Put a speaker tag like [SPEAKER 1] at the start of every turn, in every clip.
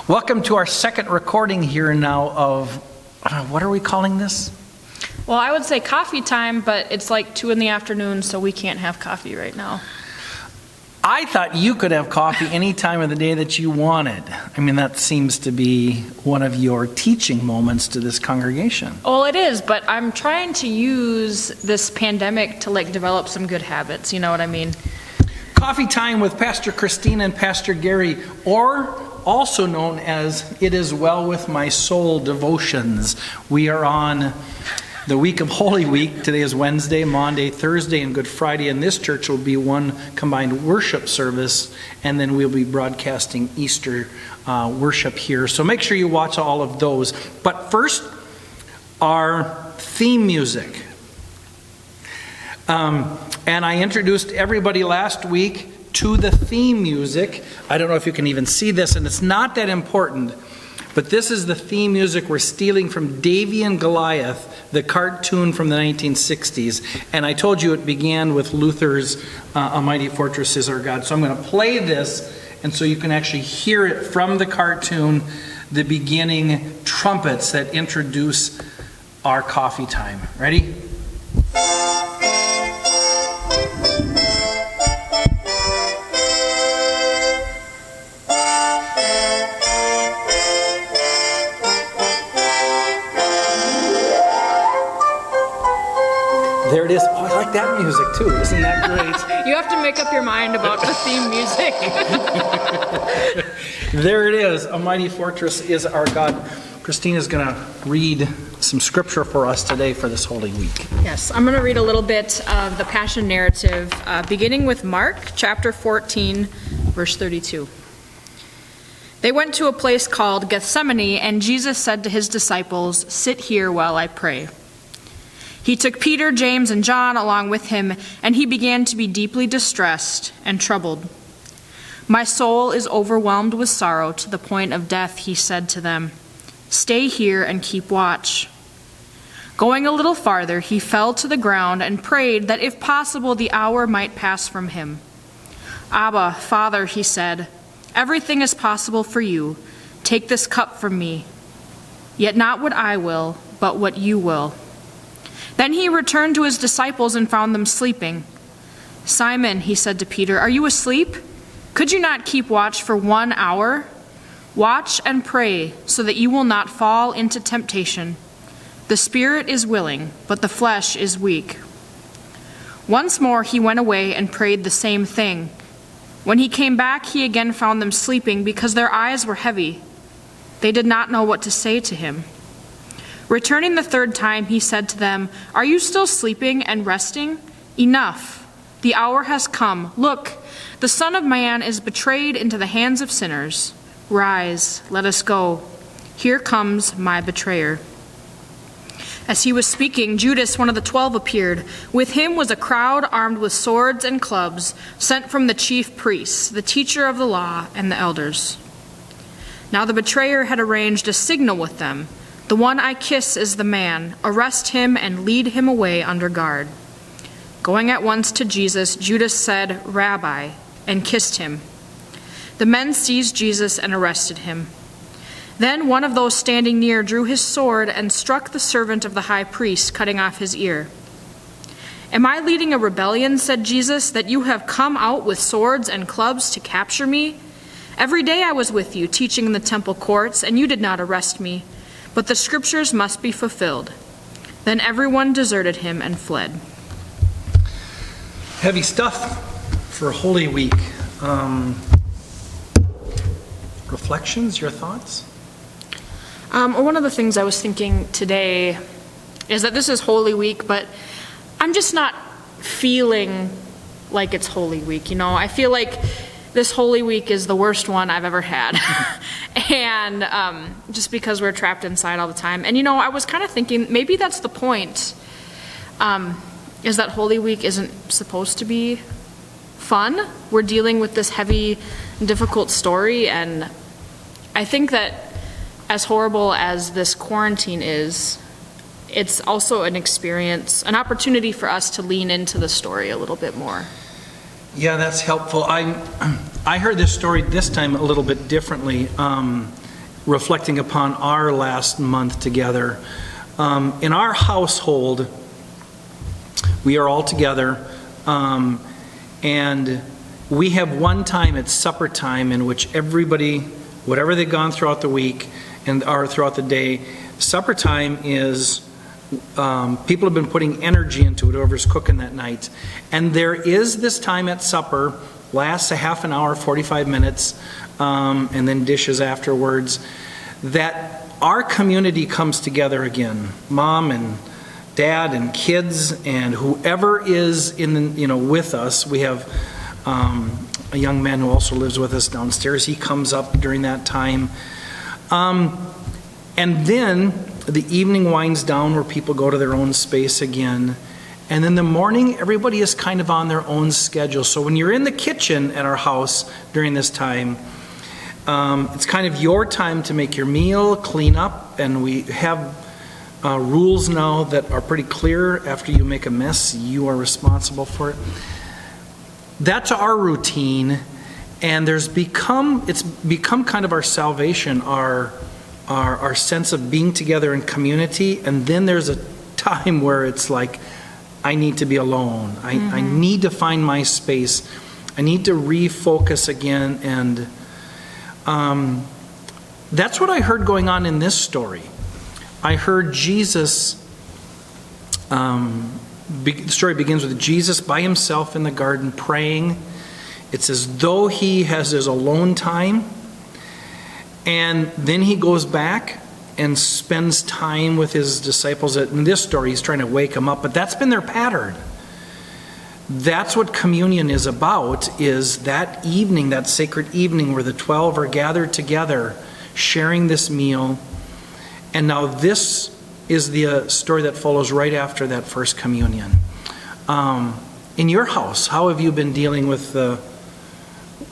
[SPEAKER 1] Welcome to our second recording here now of, what are we calling this?
[SPEAKER 2] Well, I would say coffee time, but it's like 2 p.m, so we can't have coffee right now.
[SPEAKER 1] I thought you could have coffee any time of the day that you wanted. I mean, that seems to be one of your teaching moments to this congregation.
[SPEAKER 2] Well, it is, but I'm trying to use this pandemic to develop some good habits, you know what I mean?
[SPEAKER 1] Coffee time with Pastor Kristina and Pastor Gary, or also known as It Is Well With My Soul devotions. We are on the week of Holy Week. Today is Wednesday, Monday, Thursday, and Good Friday. And this church will be one combined worship service, and then we'll be broadcasting Easter worship here. So make sure you watch all of those. But first, our theme music. And I introduced everybody last week to the theme music. I don't know if you can even see this, and it's not that important, but this is the theme music we're stealing from Davy and Goliath, the cartoon from the 1960s. And I told you it began with Luther's A Mighty Fortress Is Our God. So I'm going to play this, and so you can actually hear it from the cartoon, the beginning trumpets that introduce our coffee time. Ready? There it is. Oh, I like that music too. Isn't that great?
[SPEAKER 2] You have to make up your mind about the theme music.
[SPEAKER 1] There it is. A Mighty Fortress Is Our God. Kristina's going to read some scripture for us today for this Holy Week.
[SPEAKER 2] Yes, I'm going to read a little bit of the Passion narrative, beginning with Mark chapter 14, verse 32. They went to a place called Gethsemane, and Jesus said to his disciples, "Sit here while I pray." He took Peter, James, and John along with him, and he began to be deeply distressed and troubled. "My soul is overwhelmed with sorrow to the point of death," he said to them. "Stay here and keep watch." Going a little farther, he fell to the ground and prayed that if possible the hour might pass from him. "Abba, Father," he said, "everything is possible for you. Take this cup from me. Yet not what I will, but what you will." Then he returned to his disciples and found them sleeping. "Simon," he said to Peter, "are you asleep? Could you not keep watch for 1 hour? Watch and pray so that you will not fall into temptation. The spirit is willing, but the flesh is weak." Once more he went away and prayed the same thing. When he came back, he again found them sleeping because their eyes were heavy. They did not know what to say to him. Returning the third time, he said to them, "Are you still sleeping and resting? Enough. The hour has come. Look, the Son of Man is betrayed into the hands of sinners. Rise, let us go. Here comes my betrayer." As he was speaking, Judas, one of the 12, appeared. With him was a crowd armed with swords and clubs, sent from the chief priests, the teacher of the law, and the elders. Now the betrayer had arranged a signal with them. "The one I kiss is the man. Arrest him and lead him away under guard." Going at once to Jesus, Judas said, "Rabbi," and kissed him. The men seized Jesus and arrested him. Then one of those standing near drew his sword and struck the servant of the high priest, cutting off his ear. "Am I leading a rebellion," said Jesus, "that you have come out with swords and clubs to capture me? Every day I was with you, teaching in the temple courts, and you did not arrest me. But the scriptures must be fulfilled." Then everyone deserted him and fled.
[SPEAKER 1] Heavy stuff for Holy Week. Reflections, your thoughts?
[SPEAKER 2] One of the things I was thinking today is that this is Holy Week, but I'm just not feeling like it's Holy Week. You know, I feel like this Holy Week is the worst one I've ever had. And just because we're trapped inside all the time. And, you know, I was kind of thinking maybe that's the point, is that Holy Week isn't supposed to be fun. We're dealing with this heavy, difficult story. And I think that as horrible as this quarantine is, it's also an experience, an opportunity for us to lean into the story a little bit more.
[SPEAKER 1] Yeah, that's helpful. I heard this story this time a little bit differently. reflecting upon our last month together. In our household, we are all together, and we have one time at supper time in which everybody, whatever they've gone throughout the week or throughout the day, supper time is, people have been putting energy into it, whoever's cooking that night. And there is this time at supper, lasts a half an hour, 45 minutes, and then dishes afterwards, that our community comes together again. Mom and dad and kids and whoever is with us. We have a young man who also lives with us downstairs. He comes up during that time. And then the evening winds down where people go to their own space again. And then the morning, everybody is kind of on their own schedule. So when you're in the kitchen at our house during this time, it's kind of your time to make your meal, clean up, and we have rules now that are pretty clear. After you make a mess, you are responsible for it. That's our routine, and it's become kind of our salvation, our sense of being together in community. And then there's a time where it's like, I need to be alone. I need to find my space. I need to refocus again. And that's what I heard going on in this story. I heard Jesus, the story begins with Jesus by himself in the garden praying. It's as though he has his alone time. And then he goes back and spends time with his disciples. In this story, he's trying to wake them up, but that's been their pattern. That's what communion is about, is that evening, that sacred evening where the 12 are gathered together, sharing this meal. And now this is the story that follows right after that first communion. In your house, how have you been dealing with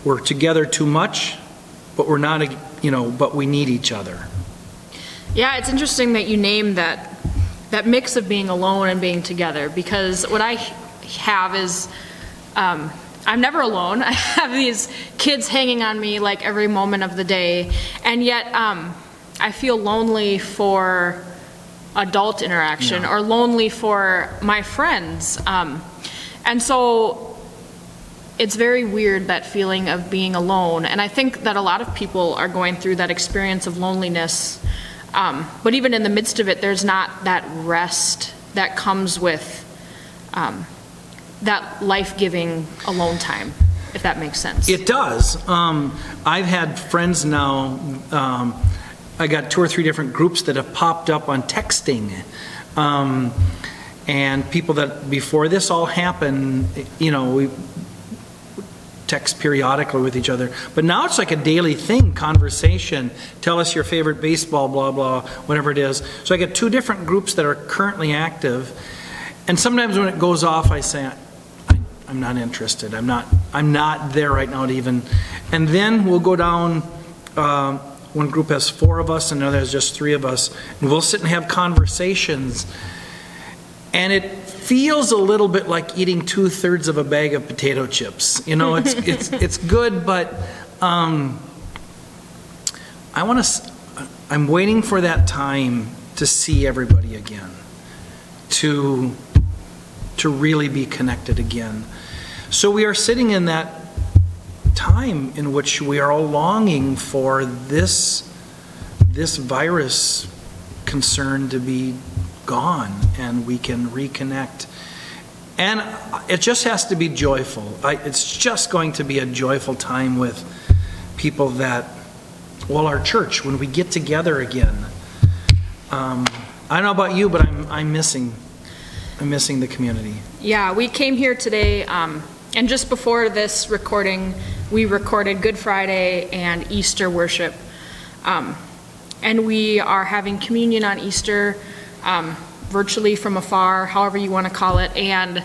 [SPEAKER 1] we're together too much, but we're not, but we need each other?
[SPEAKER 2] Yeah, it's interesting that you name that mix of being alone and being together, because what I have is I'm never alone. I have these kids hanging on me like every moment of the day, and yet I feel lonely for adult interaction or lonely for my friends. And so it's very weird, that feeling of being alone. And I think that a lot of people are going through that experience of loneliness. But even in the midst of it, there's not that rest that comes with that life-giving alone time, if that makes sense.
[SPEAKER 1] It does. I've had friends now, I got 2 or 3 different groups that have popped up on texting. And people that before this all happened, we text periodically with each other. But now it's like a daily thing, conversation. Tell us your favorite baseball, blah, blah, whatever it is. So I get 2 different groups that are currently active. And sometimes when it goes off, I say, I'm not interested. I'm not there right now to even. And then we'll go down, one group has 4 of us, and another has just 3 of us. And we'll sit and have conversations. And it feels a little bit like eating 2/3 of a bag of potato chips. It's good, but I'm waiting for that time to see everybody again, to really be connected again. So we are sitting in that time in which we are all longing for this virus concern to be gone, and we can reconnect. And it just has to be joyful. It's just going to be a joyful time with people our church, when we get together again. I don't know about you, but I'm missing the community. Yeah,
[SPEAKER 2] we came here today, and just before this recording, we recorded Good Friday and Easter worship. And we are having communion on Easter, virtually from afar, however you want to call it. And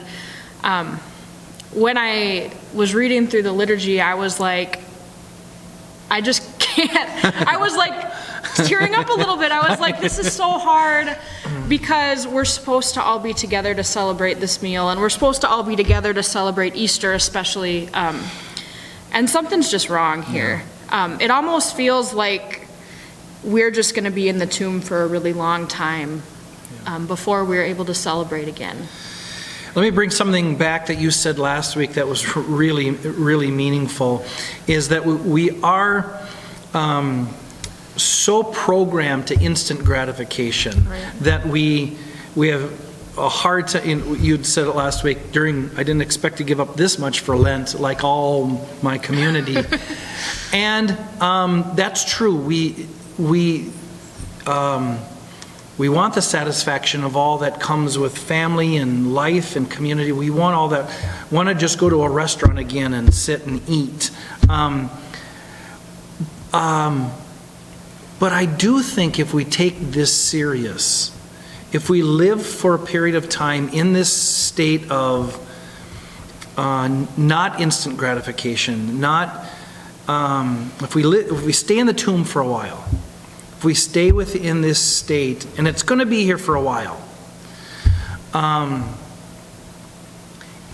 [SPEAKER 2] when I was reading through the liturgy, I was like, I just can't. I was like tearing up a little bit. I was like, this is so hard, because we're supposed to all be together to celebrate this meal, and we're supposed to all be together to celebrate Easter especially. And something's just wrong here. It almost feels like we're just going to be in the tomb for a really long time before we're able to celebrate again.
[SPEAKER 1] Let me bring something back that you said last week that was really, really meaningful, is that we are so programmed to instant gratification that we have a hard time. You'd said it last week I didn't expect to give up this much for Lent, like all my community. And that's true. We want the satisfaction of all that comes with family and life and community. We want all that. Want to just go to a restaurant again and sit and eat. But I do think if we take this serious, if we live for a period of time in this state of not instant gratification, if we stay in the tomb for a while, if we stay within this state, and it's going to be here for a while,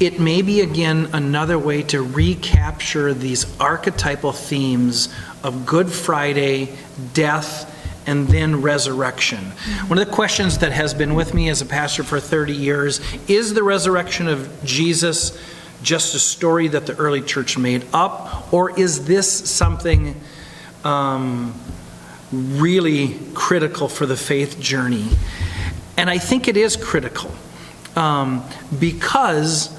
[SPEAKER 1] it may be again another way to recapture these archetypal themes of Good Friday, death, and then resurrection. One of the questions that has been with me as a pastor for 30 years, is the resurrection of Jesus just a story that the early church made up, or is this something really critical for the faith journey? And I think it is critical because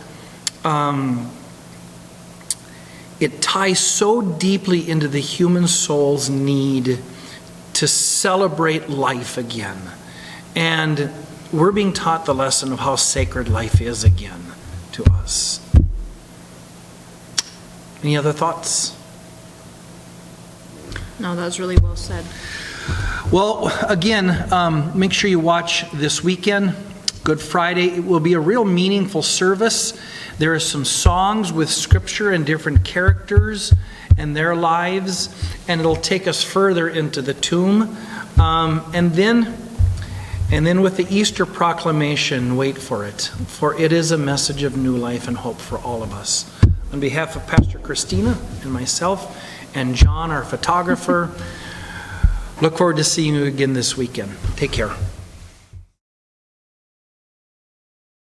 [SPEAKER 1] it ties so deeply into the human soul's need to celebrate life again. And we're being taught the lesson of how sacred life is again to us. Any other thoughts?
[SPEAKER 2] No, that was really well said.
[SPEAKER 1] Well, again, make sure you watch this weekend, Good Friday. It will be a real meaningful service. There are some songs with scripture and different characters and their lives, and it'll take us further into the tomb. And then with the Easter proclamation, wait for it, for it is a message of new life and hope for all of us. On behalf of Pastor Kristina and myself and John, our photographer, look forward to seeing you again this weekend. Take care.